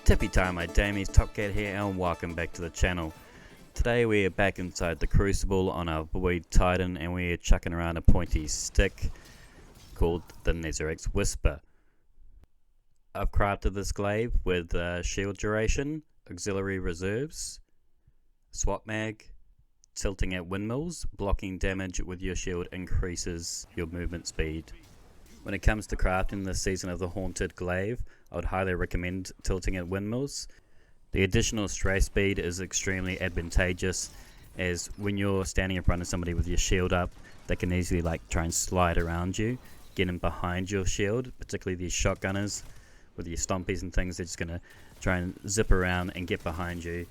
Tippy time, my damies, Top Cat here and welcome back to the channel. Today we are back inside the Crucible on our Void Titan and we are chucking around a pointy stick called the Nezaric's Whisper. I've crafted this glaive with shield duration, auxiliary reserves, swap mag, tilting at windmills, blocking damage with your shield increases your movement speed. When it comes to crafting this season of the Haunted Glaive, I would highly recommend tilting at windmills. The additional stray speed is extremely advantageous, as when you're standing in front of somebody with your shield up, they can easily try and slide around you, get in behind your shield, particularly these shotgunners with your stompies and things. They're just going to try and zip around and get behind you,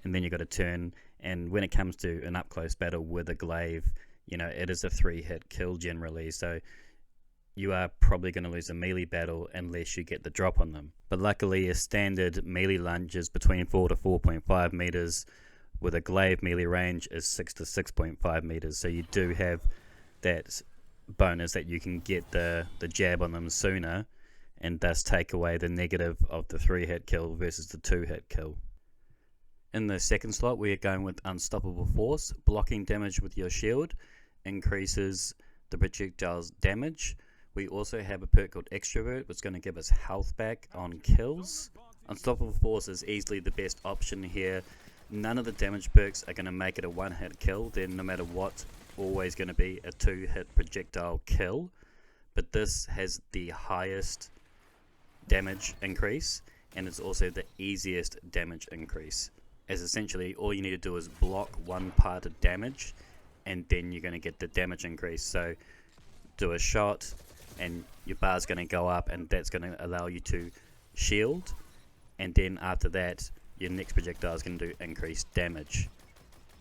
and then you've got to turn. And when it comes to an up-close battle with a glaive, it is a 3-hit kill generally, so you are probably going to lose a melee battle unless you get the drop on them. But luckily a standard melee lunge is between 4 to 4.5 meters, with a glaive melee range is 6 to 6.5 meters, so you do have that bonus that you can get the jab on them sooner and thus take away the negative of the 3-hit kill versus the 2-hit kill. In the second slot we are going with Unstoppable Force. Blocking damage with your shield increases the projectile's damage. We also have a perk called Extrovert, which is going to give us health back on kills. Unstoppable Force is easily the best option here. None of the damage perks are going to make it a 1-hit kill. They're, no matter what, always going to be a 2-hit projectile kill. But this has the highest damage increase, and it's also the easiest damage increase. As essentially all you need to do is block one part of damage, and then you're going to get the damage increase. So do a shot, and your bar is going to go up, and that's going to allow you to shield, and then after that your next projectile is going to do increased damage.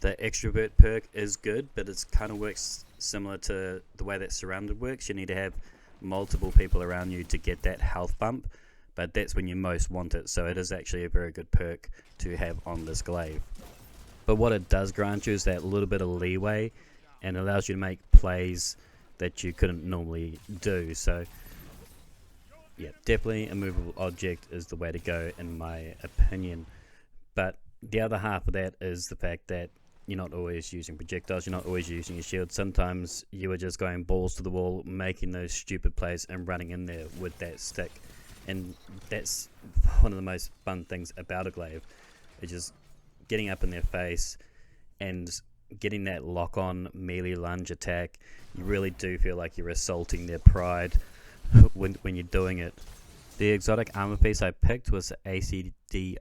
The Extrovert perk is good, but it kind of works similar to the way that Surrounded works. You need to have multiple people around you to get that health bump, but that's when you most want it, so it is actually a very good perk to have on this glaive. But what it does grant you is that little bit of leeway, and allows you to make plays that you couldn't normally do. So yeah, definitely a movable object is the way to go in my opinion. But the other half of that is the fact that you're not always using projectiles, you're not always using your shield. Sometimes you are just going balls to the wall, making those stupid plays and running in there with that stick. And that's one of the most fun things about a glaive, is just getting up in their face and getting that lock-on melee lunge attack. You really do feel like you're assaulting their pride when you're doing it. The exotic armor piece I picked was ACD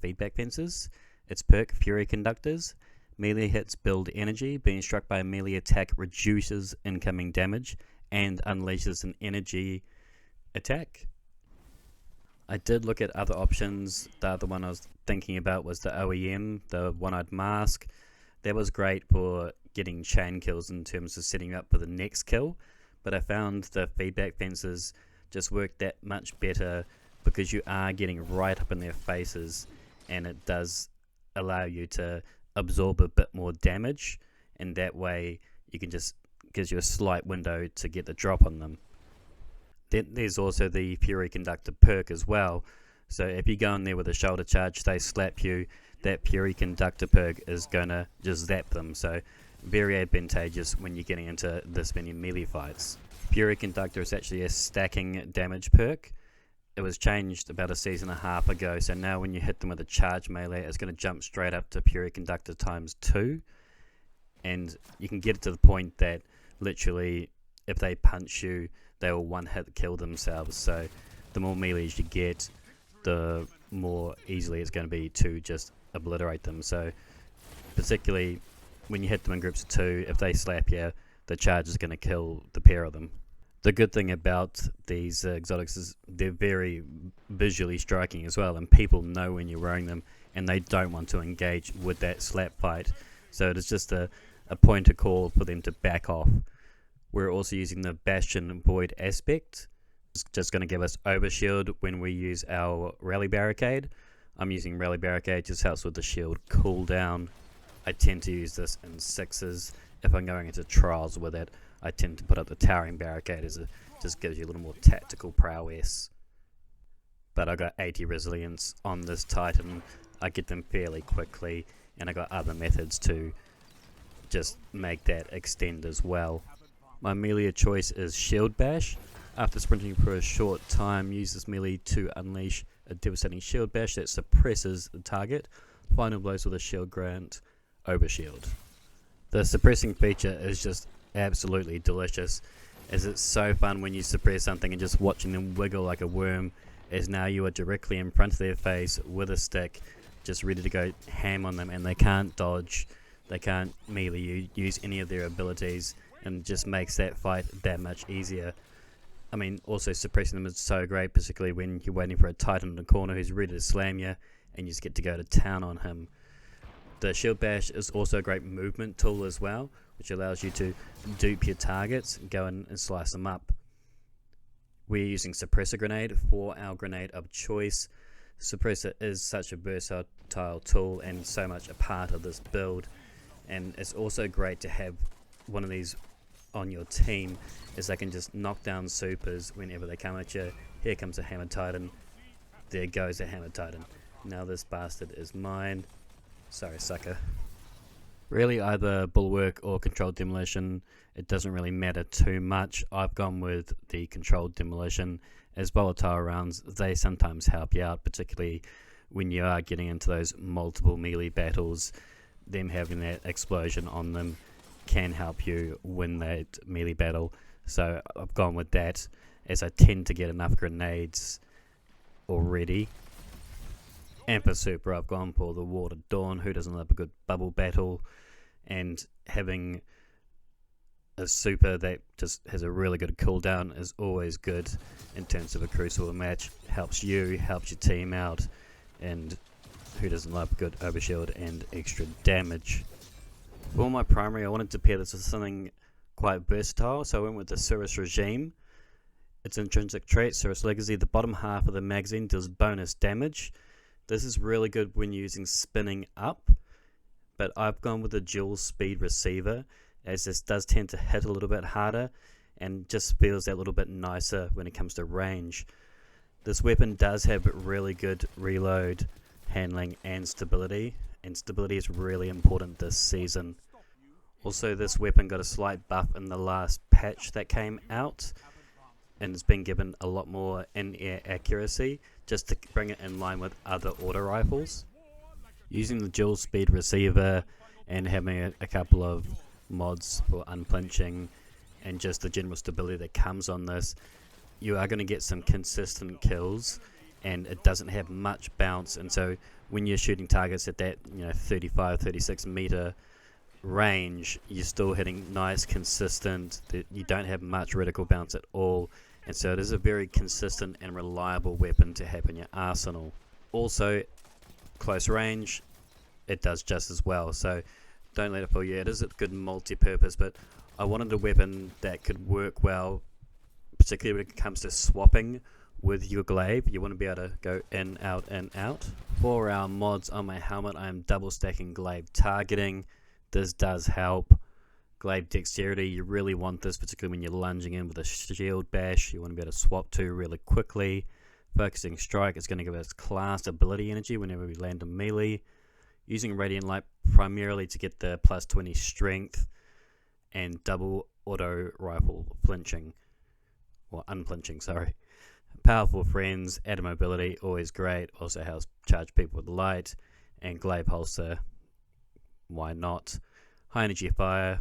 feedback fences. Its perk, Fury Conductors. Melee hits build energy. Being struck by a melee attack reduces incoming damage and unleashes an energy attack. I did look at other options. The other one I was thinking about was the OEM, the One-Eyed Mask. That was great for getting chain kills in terms of setting up for the next kill, but I found the feedback fences just work that much better because you are getting right up in their faces, and it does allow you to absorb a bit more damage, and that way you can just gives you a slight window to get the drop on them. Then there's also the Fury Conductor perk as well, so if you go in there with a shoulder charge, they slap you, that Fury Conductor perk is going to just zap them, so very advantageous when you're getting into this many melee fights. Fury Conductor is actually a stacking damage perk. It was changed about a season and a half ago, so now when you hit them with a charge melee, it's going to jump straight up to Fury Conductor times 2, and you can get it to the point that literally if they punch you, they will one-hit kill themselves. So the more melees you get, the more easily it's going to be to just obliterate them. So particularly when you hit them in groups of 2, if they slap you, the charge is going to kill the pair of them. The good thing about these exotics is they're very visually striking as well, and people know when you're wearing them and they don't want to engage with that slap fight, so it is just a point of call for them to back off. We're also using the Bastion Void aspect. It's just going to give us overshield when we use our Rally Barricade. I'm using Rally Barricade, just helps with the shield cooldown. I tend to use this in 6s. If I'm going into trials with it, I tend to put up the Towering Barricade, as it just gives you a little more tactical prowess. but I got 80 resilience on this Titan. I get them fairly quickly, and I got other methods to just make that extend as well. My melee of choice is Shield Bash. After sprinting for a short time, use this melee to unleash a devastating Shield Bash that suppresses the target. Final blows with a Shield Grant over Shield. The suppressing feature is just absolutely delicious, as it's so fun when you suppress something and just watching them wiggle like a worm, as now you are directly in front of their face with a stick, just ready to go ham on them, and they can't dodge, they can't melee use any of their abilities, and it just makes that fight that much easier. I mean, also suppressing them is so great, particularly when you're waiting for a Titan in the corner who's ready to slam you, and you just get to go to town on him. The Shield Bash is also a great movement tool as well, which allows you to dupe your targets and go in and slice them up. We're using Suppressor Grenade for our grenade of choice. Suppressor is such a versatile tool and so much a part of this build, and it's also great to have one of these on your team, as they can just knock down supers whenever they come at you. Here comes a Hammer Titan, there goes a Hammer Titan. Now this bastard is mine. Sorry, sucker. Really, either Bulwark or Controlled Demolition, it doesn't really matter too much. I've gone with the Controlled Demolition, as volatile rounds, they sometimes help you out, particularly when you are getting into those multiple melee battles. Them having that explosion on them can help you win that melee battle. So I've gone with that, as I tend to get enough grenades already. And for super, I've gone for the Water Dawn. Who doesn't love a good bubble battle? And having a super that just has a really good cooldown is always good in terms of a Crucible match. Helps you, helps your team out, and who doesn't love good overshield and extra damage? For my primary, I wanted to pair this with something quite versatile, so I went with the Cirrus Regime. Its intrinsic trait, Cirrus Legacy, the bottom half of the magazine deals bonus damage. This is really good when using spinning up, but I've gone with the dual speed receiver, as this does tend to hit a little bit harder and just feels that little bit nicer when it comes to range. This weapon does have really good reload, handling and stability is really important this season. Also, this weapon got a slight buff in the last patch that came out, and it's been given a lot more in-air accuracy just to bring it in line with other auto rifles. Using the dual speed receiver and having a couple of mods for unflinching and just the general stability that comes on this, you are going to get some consistent kills, and it doesn't have much bounce, and so when you're shooting targets at that 35-36 meter range, you're still hitting nice, consistent, you don't have much reticle bounce at all, and so it is a very consistent and reliable weapon to have in your arsenal. Also, close range, it does just as well, so don't let it fool you. It is a good multi-purpose, but I wanted a weapon that could work well, particularly when it comes to swapping with your Glaive. You want to be able to go in, out, in, out. For our mods on my helmet, I am double stacking Glaive targeting. This does help. Glaive dexterity, you really want this, particularly when you're lunging in with a shield bash. You want to be able to swap to really quickly. Focusing strike is going to give us class ability energy whenever we land a melee. Using Radiant Light primarily to get the plus 20 strength and double auto rifle flinching, or unflinching, sorry. Powerful friends, added mobility, always great. Also helps charge people with light, and Glaive holster, why not? High energy fire,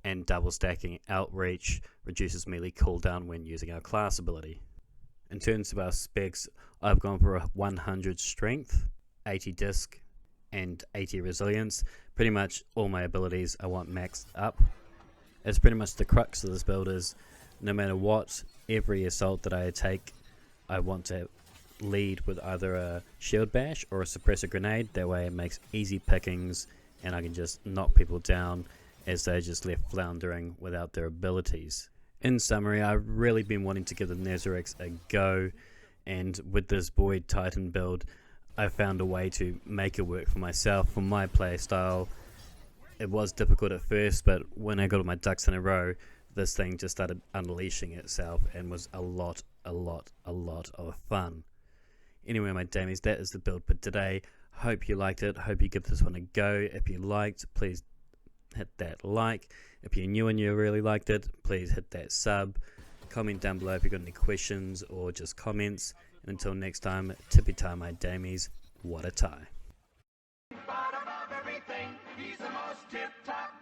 and double stacking outreach reduces melee cooldown when using our class ability. In terms of our specs, I've gone for a 100 strength, 80 disc, and 80 resilience. Pretty much all my abilities I want maxed up. It's pretty much the crux of this build is, no matter what, every assault that I take, I want to lead with either a shield bash or a suppressor grenade. That way it makes easy pickings and I can just knock people down as they're just left floundering without their abilities. In summary, I've really been wanting to give the Nezarec a go, and with this Void Titan build, I found a way to make it work for myself, for my playstyle. It was difficult at first, but when I got all my ducks in a row, this thing just started unleashing itself and was a lot of fun. Anyway, my damies, that is the build for today. Hope you liked it. Hope you give this one a go. If you liked, please hit that like. If you're new and you really liked it, please hit that sub. Comment down below if you've got any questions or just comments. And until next time, tippy tie, my damies. What a tie. Bottom of everything, he's the most tip top.